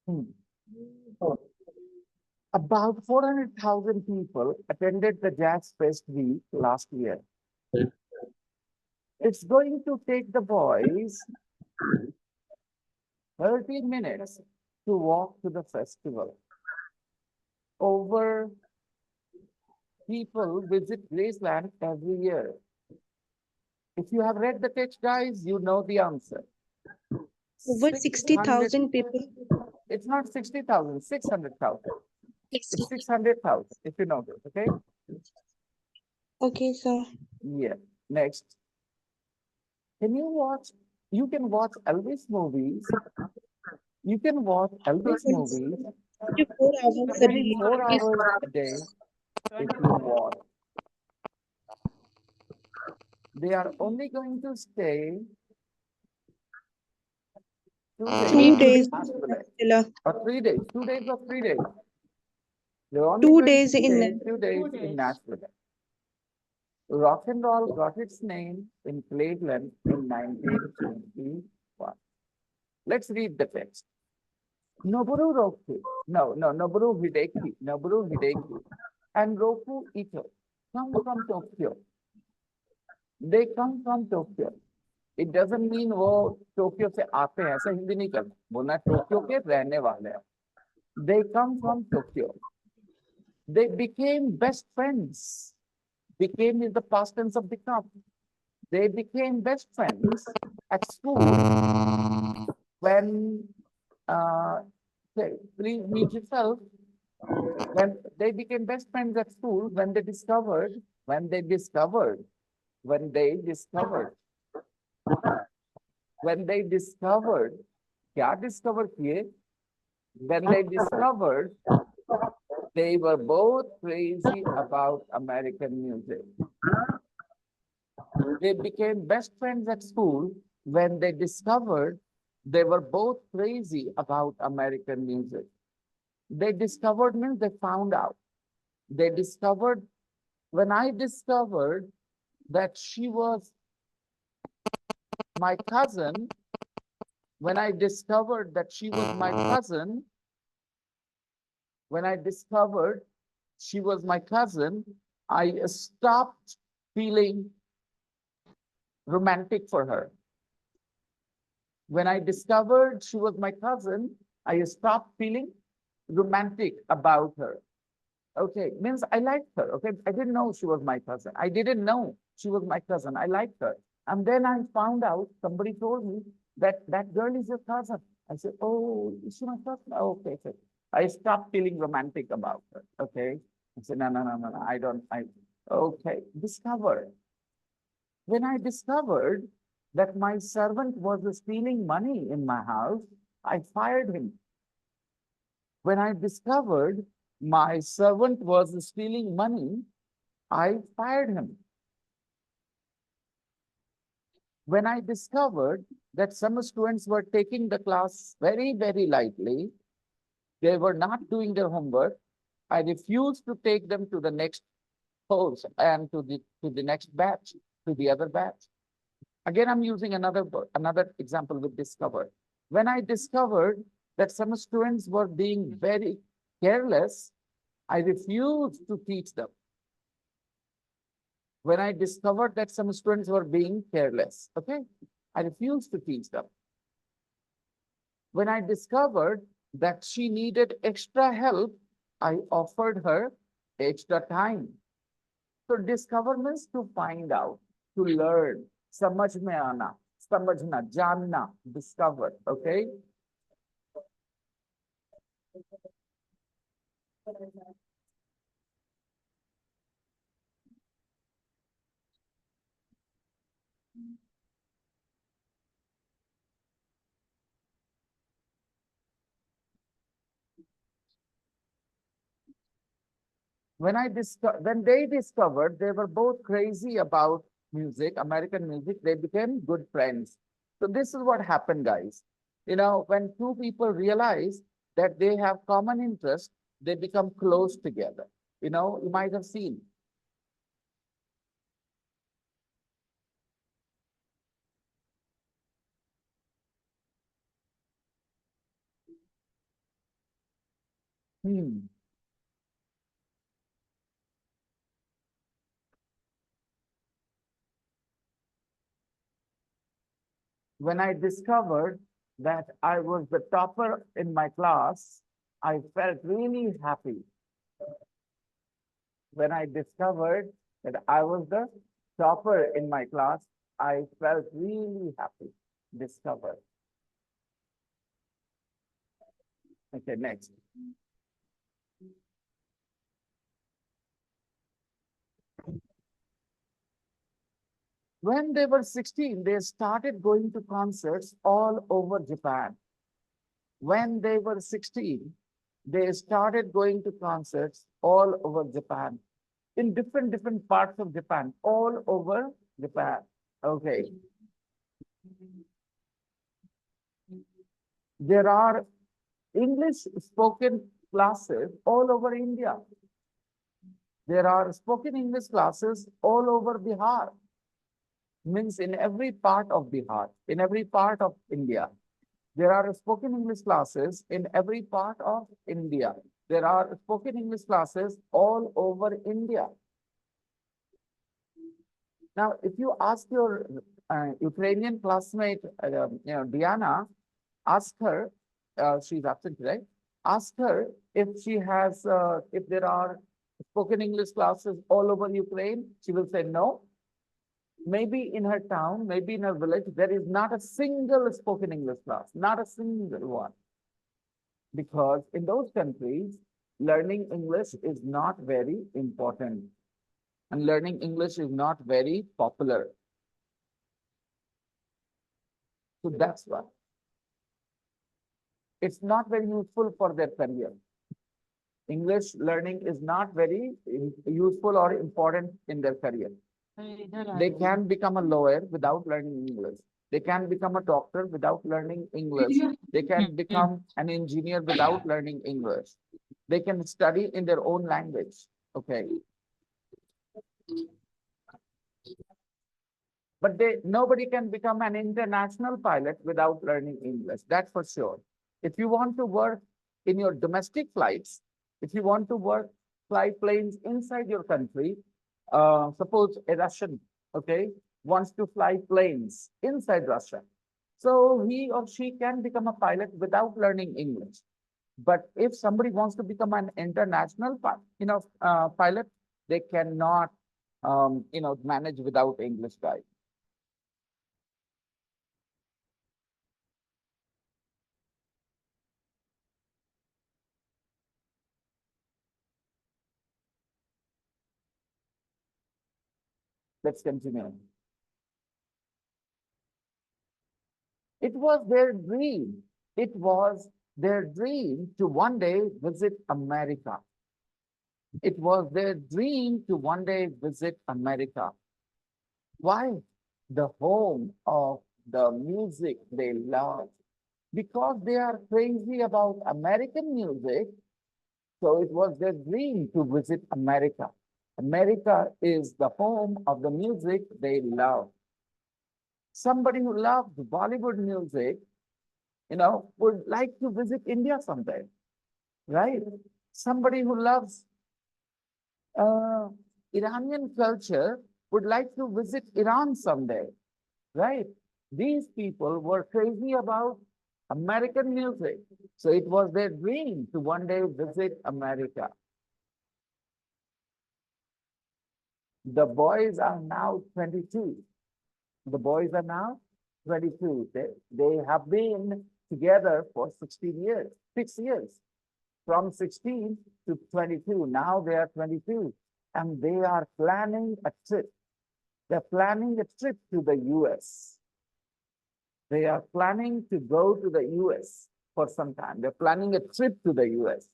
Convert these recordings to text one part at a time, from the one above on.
Hmm. About 400,000 people attended the Jazz Fest Week last year. It's going to take the boys 30 minutes to walk to the festival. Over people visit Graceland every year. If you have read the text, guys, you know the answer. Over 600, 60,000 people. it's not 60,000, 600,000. It's 60. 600,000, if you know this, okay? Okay, sir. Yeah. Next. You can watch Elvis movies. You can watch Elvis movies 24 hours a day. 24 hours a day if you want. They are only going to stay 2 days 2 days in Nashville. Nashville. Or 3 days, 2 days or 3 days. They're only Two going to days in stay 2 days in Nashville. Rock and roll got its name in Cleveland in 1921. Let's read the text. Noboru Hideki, and Roku Ito come from Tokyo. They come from Tokyo. It doesn't mean वो Tokyo से आते हैं, ऐसा हिंदी नहीं करना, बोलना Tokyo के रहने वाले हैं. They come from Tokyo. They became best friends. Became is the past tense of become. They became best friends at school when, please meet yourself. When they became best friends at school, when they discovered, when they discovered, when they discovered, when they discovered, क्या discover किए? When they discovered they were both crazy about American music. They became best friends at school when they discovered they were both crazy about American music. They discovered means they found out. They discovered, when I discovered that she was my cousin, when I discovered that she was my cousin, when I discovered she was my cousin, I stopped feeling romantic for her. When I discovered she was my cousin, I stopped feeling romantic about her. Okay, means I liked her. Okay, I didn't know she was my cousin. I didn't know she was my cousin. I liked her. And then I found out, somebody told me that that girl is your cousin. I said, oh, is she my cousin? Okay, okay. I stopped feeling romantic about her. Okay. I said, no, I don't, okay, discovered. When I discovered that my servant was stealing money in my house, I fired him. When I discovered my servant was stealing money, I fired him. When I discovered that some students were taking the class very, very lightly, they were not doing their homework, I refused to take them to the next course and to the next batch, to the other batch. Again, I'm using another example with discover. When I discovered that some students were being very careless, I refused to teach them. When I discovered that some students were being careless, okay, I refused to teach them. When I discovered that she needed extra help, I offered her extra time. So discover means to find out, to learn, समझ में आना, समझना, जानना, discover, okay? When they discovered they were both crazy about music, American music, they became good friends. So this is what happened, guys. You know, when two people realize that they have common interest, they become close together. You know, you might have seen. Hmm. When I discovered that I was the topper in my class, I felt really happy. When I discovered that I was the topper in my class, I felt really happy. Discovered. Okay, next. When they were 16, they started going to concerts all over Japan. When they were 16, they started going to concerts all over Japan, in different parts of Japan, all over Japan. Okay. There are English spoken classes all over India. There are spoken English classes all over Bihar, means in every part of Bihar, in every part of India. There are spoken English classes in every part of India. There are spoken English classes all over India. Now, if you ask your Ukrainian classmate, Diana, ask her, she's absent today, ask her if she has, if there are spoken English classes all over Ukraine, she will say no. Maybe in her town, maybe in her village, there is not a single spoken English class, not a single one. Because in those countries, learning English is not very important and learning English is not very popular. So that's why it's not very useful for their career. English learning is not very useful or important in their career. They can become a lawyer without learning English. They can become a doctor without learning English. They can become an engineer without learning English. They can study in their own language. Okay. But nobody can become an international pilot without learning English. That's for sure. If you want to work in your domestic flights, if you want to fly planes inside your country, suppose a Russian, okay, wants to fly planes inside Russia. So he or she can become a pilot without learning English. But if somebody wants to become an international, pilot, they cannot, manage without English, guys. Let's continue. It was their dream. It was their dream to one day visit America. It was their dream to one day visit America. Why? The home of the music they love. Because they are crazy about American music, so it was their dream to visit America. America is the home of the music they love. Somebody who loves Bollywood music, would like to visit India someday, right? Somebody who loves uh, Iranian culture would like to visit Iran someday, right? These people were crazy about American music. So it was their dream to one day visit America. The boys are now 22. The boys are now 22. They have been together for 16 years, 6 years, from 16 to 22. Now they are 22 and they are planning a trip. They're planning a trip to the US. They are planning to go to the US for some time. They're planning a trip to the US.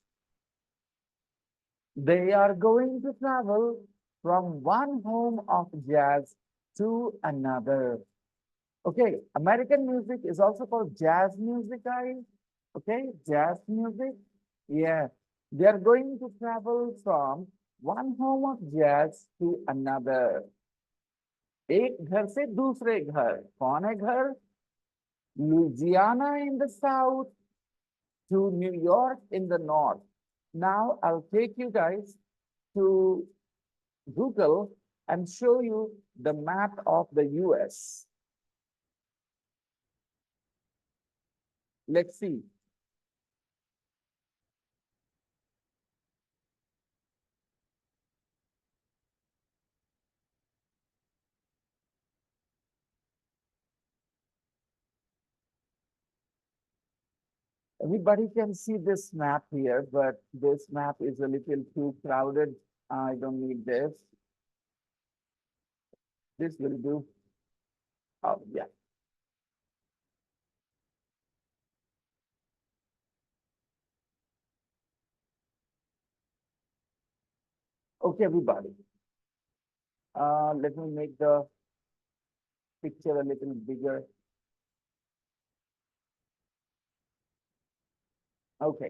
They are going to travel from one home of jazz to another. Okay, American music is also called jazz music, guys. Okay, jazz music. Yeah, they are going to travel from one home of jazz to another. एक घर से दूसरे घर. कौन है घर? Louisiana in the south to New York in the north. Now I'll take you guys to Google and show you the map of the US. Let's see. Everybody can see this map here, but this map is a little too crowded. I don't need this. This will do. Oh, yeah. Okay, everybody. Let me make the picture a little bigger. Okay.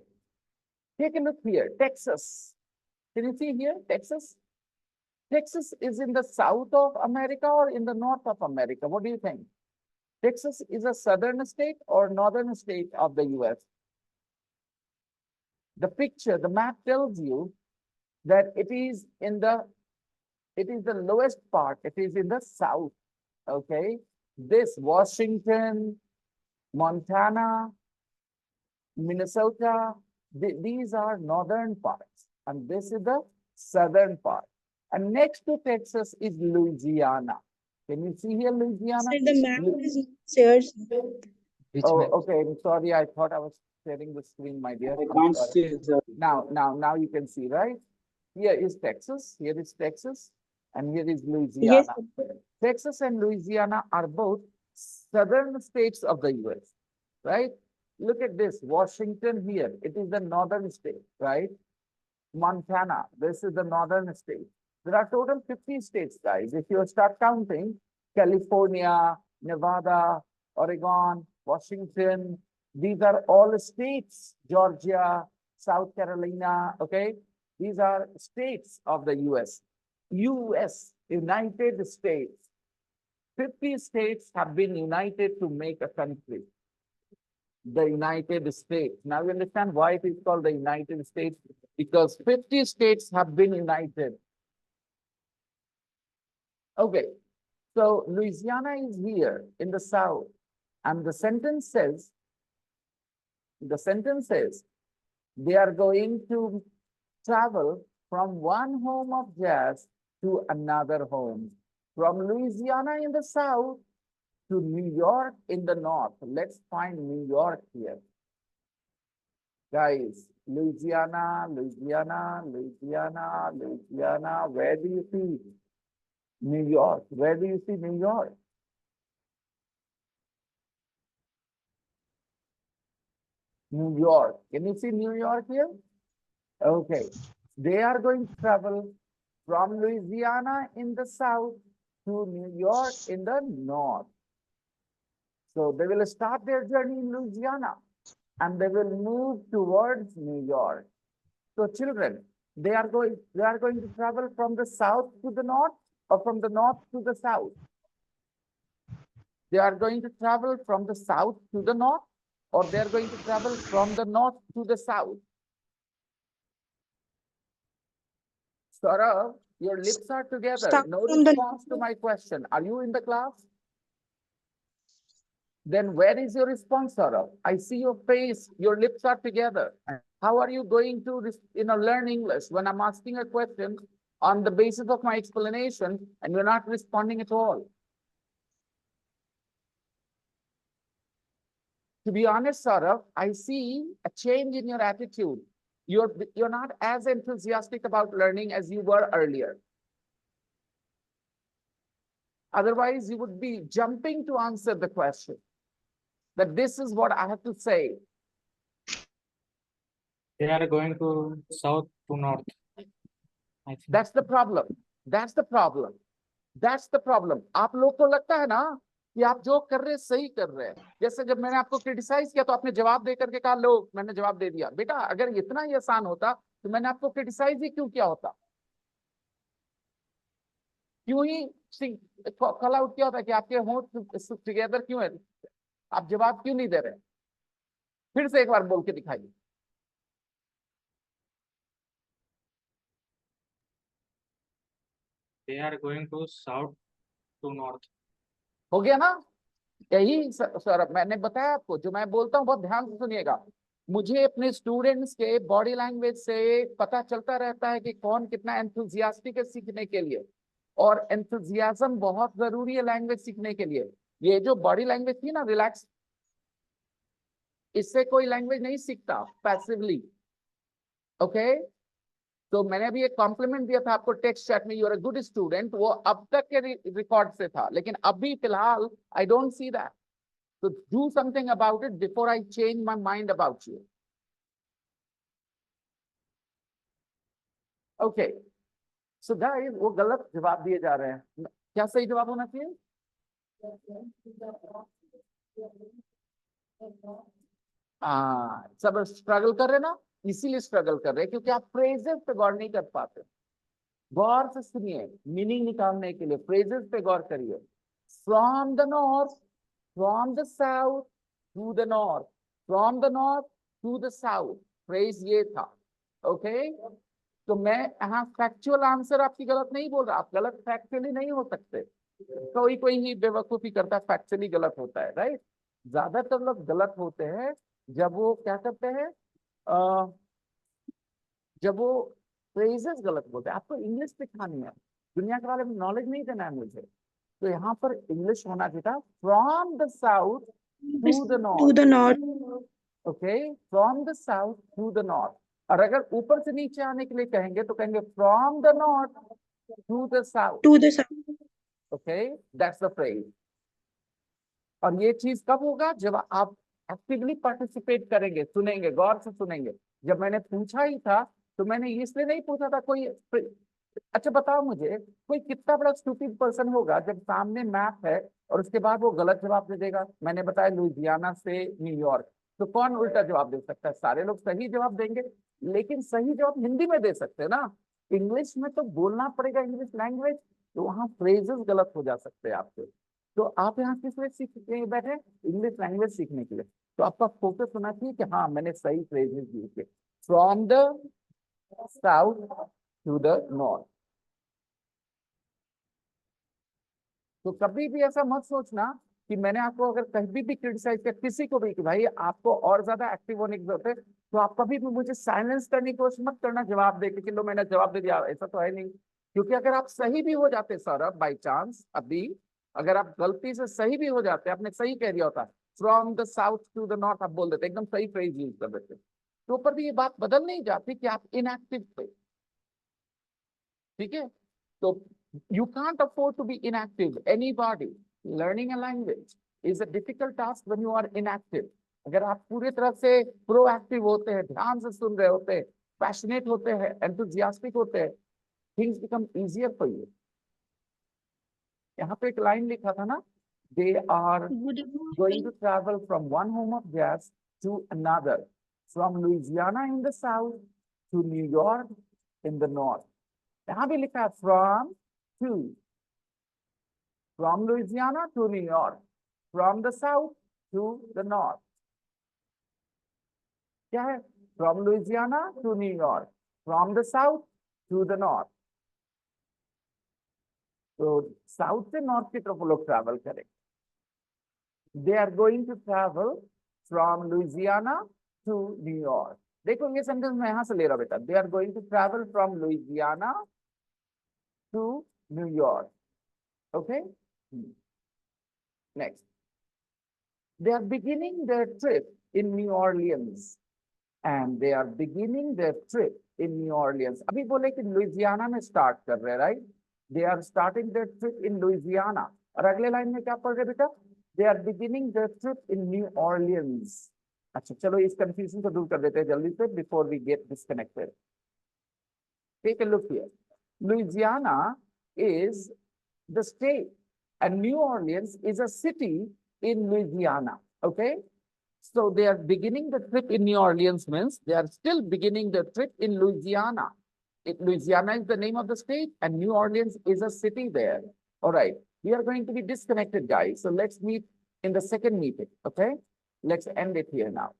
Take a look here. Texas. Can you see here? Texas? Texas is in the south of America or in the north of America? What do you think? Texas is a southern state or northern state of the US? The picture, the map tells you that it is the lowest part. It is in the south. Okay. This Washington, Montana, Minnesota, these are northern parts, and this is the southern part. And next to Texas is Louisiana. Can you see here Louisiana? Sir, the map Lu- is not shared, sir. Which Oh, map? okay. I'm sorry. I thought I was sharing the screen, my dear. I I'm can't sorry. see the Now you can see, right? Here is Texas, and here is Yes, Louisiana. sir. Texas and Louisiana are both southern states of the US, right? Look at this, Washington here, it is the northern state, right? Montana, this is the northern state. There are total 50 states, guys. If you start counting, California, Nevada, Oregon, Washington, these are all states, Georgia, South Carolina, okay? These are states of the US. US, United States. 50 states have been united to make a country. The United States. Now you understand why it is called the United States? Because 50 states have been united. Okay, so Louisiana is here in the south, and the sentence says, they are going to travel from one home of jazz to another home. From Louisiana in the south to New York in the north. Let's find New York here. Guys, Louisiana, Louisiana, Louisiana, Louisiana. Where do you see New York? Where do you see New York? New York. Can you see New York here? Okay. They are going to travel from Louisiana in the south to New York in the north. So they will start their journey in Louisiana and they will move towards New York. So children, they are going to travel from the south to the north or from the north to the south. They are going to travel from the south to the north, or they are going to travel from the north to the south. Saurav, your lips are together. Start No from the response to my question. Are you in the class? Then where is your response, Saurav? I see your face, your lips are together. How are you going to learn English when I'm asking a question on the basis of my explanation and you're not responding at all? To be honest, Saurav, I see a change in your attitude. You're not as enthusiastic about learning as you were earlier. Otherwise, you would be jumping to answer the question. That this is what I have to say. they are going to south to north. I think. That's the problem. That's the problem. That's the problem. आप लोग को लगता है ना कि आप जो कर रहे हैं सही कर रहे हैं. जैसे जब मैंने आपको क्रिटिसाइज किया तो आपने जवाब दे करके कहा लो मैंने जवाब दे दिया. बेटा अगर इतना ही आसान होता तो मैंने आपको क्रिटिसाइज ही क्यों किया होता? क्यों ही कॉल आउट किया होता कि आपके होंठ टुगेदर क्यों है? आप जवाब क्यों नहीं दे रहे? फिर से एक बार बोल के दिखाइए. They are going to south to north. हो गया ना? यही सर मैंने बताया आपको, जो मैं बोलता हूँ बहुत ध्यान से सुनिएगा। मुझे अपने स्टूडेंट्स के बॉडी लैंग्वेज से पता चलता रहता है कि कौन कितना एंथुजियास्टिक है सीखने के लिए, और एंथुजियाज्म बहुत जरूरी है लैंग्वेज सीखने के लिए। ये जो बॉडी लैंग्वेज थी ना, रिलैक्स, इससे कोई लैंग्वेज नहीं सीखता पैसिवली। ओके, तो मैंने अभी एक कॉम्प्लीमेंट दिया था आपको टेक्स्ट चैट में, you are a good student, वो अब तक के रिकॉर्ड से था, लेकिन अभी फिलहाल I don't see that. So do something about it before I change my mind about you. Okay. So guys, वो गलत जवाब दिए जा रहे हैं। क्या सही जवाब होना चाहिए? सब स्ट्रगल कर रहे हैं ना, इसीलिए स्ट्रगल कर रहे हैं क्योंकि आप फ्रेजेस पे गौर नहीं कर पाते। गौर से सुनिए, मीनिंग निकालने के लिए फ्रेजेस पे गौर करिए। From the north, from the south to the north, from the north to the south, phrase ये था। ओके, तो मैं यहाँ फैक्चुअल आंसर आपकी गलत नहीं बोल रहा, आप गलत फैक्चुअली नहीं हो सकते। कोई कोई ही बेवकूफी करता है, फैक्चुअली गलत होता है, राइट। ज्यादातर लोग गलत होते हैं जब वो क्या करते हैं, जब वो फ्रेजेस गलत बोलते हैं। आपको इंग्लिश सिखानी है, दुनिया के बारे में नॉलेज नहीं देना है मुझे। तो यहाँ पर इंग्लिश होना चाहिए था from the south to the to north. the north, okay, from the south to the north. और अगर ऊपर से नीचे आने के लिए कहेंगे तो कहेंगे from the north to the south. to the south. Okay, that's the phrase. और ये चीज कब होगा? जब आप एक्टिवली पार्टिसिपेट करेंगे, सुनेंगे, गौर से सुनेंगे। जब मैंने पूछा ही था तो मैंने इसलिए नहीं पूछा था कोई, अच्छा बताओ मुझे, कोई कितना बड़ा स्टूपिड पर्सन होगा जब सामने मैप है और उसके बाद वो गलत जवाब दे देगा। मैंने बताया लुइजियाना से न्यूयॉर्क, तो कौन उल्टा जवाब दे सकता है? सारे लोग सही जवाब देंगे, लेकिन सही जवाब हिंदी में दे सकते हैं ना, इंग्लिश में तो बोलना पड़ेगा इंग्लिश लैंग्वेज, तो वहां फ्रेजेस गलत हो जा सकते हैं आपके। तो आप यहाँ किस लिए सीख के बैठे? इंग्लिश लैंग्वेज सीखने के लिए। तो आपका फोकस होना चाहिए कि हाँ मैंने सही फ्रेजेस दिए, from the south to the north. तो कभी भी ऐसा मत सोचना कि मैंने आपको अगर कभी भी क्रिटिसाइज किया, किसी को भी, कि भाई आपको और ज्यादा एक्टिव होने की जरूरत है, तो आप कभी भी मुझे साइलेंस करने की कोशिश मत करना जवाब देके कि लो मैंने जवाब दे दिया। ऐसा तो है नहीं, क्योंकि अगर आप सही भी हो जाते सौरभ, बाई चांस अभी अगर आप गलती से सही भी हो जाते, आपने सही कह दिया होता from the south to the north, आप बोल देते, एकदम सही फ्रेज यूज कर देते, तो ऊपर भी ये बात बदल नहीं जाती कि आप इनएक्टिव थे। ठीक है, तो you can't afford to be inactive. Anybody learning a language is a difficult task when you are inactive. अगर आप पूरी तरह से प्रोएक्टिव होते हैं, ध्यान से सुन रहे होते हैं, पैशनेट होते हैं, एंथुजियास्टिक होते हैं, things become easier for you. यहाँ पे एक लाइन लिखा था ना, they are Good going to evening. travel from one home of theirs to another, from Louisiana in the south to New York in the north. यहाँ भी लिखा है from Louisiana to New York, from the south to the north. क्या है? From Louisiana to New York, from the south to the north. तो south से north की तरफ लोग ट्रैवल करेंगे। They are going to travel from Louisiana to New York. देखो ये सेंटेंस मैं यहां से ले रहा हूं बेटा, they are going to travel from Louisiana to New York. Okay? Next. They are beginning their trip in New Orleans. And they are beginning their trip in New Orleans. अभी बोले कि लुइजियाना में स्टार्ट कर रहे हैं, right? They are starting their trip in Louisiana. और अगले line में क्या पढ़ रहे बेटा? They are beginning their trip in New Orleans. अच्छा चलो इस कंफ्यूजन को दूर कर देते हैं जल्दी से before we get disconnected. Take a look here. Louisiana is the state and New Orleans is a city in Louisiana. Okay? So they are beginning the trip in New Orleans means they are still beginning the trip in Louisiana. Louisiana is the name of the state and New Orleans is a city there. All right. We are going to be disconnected, guys. So let's meet in the second meeting. Okay. Let's end it here now.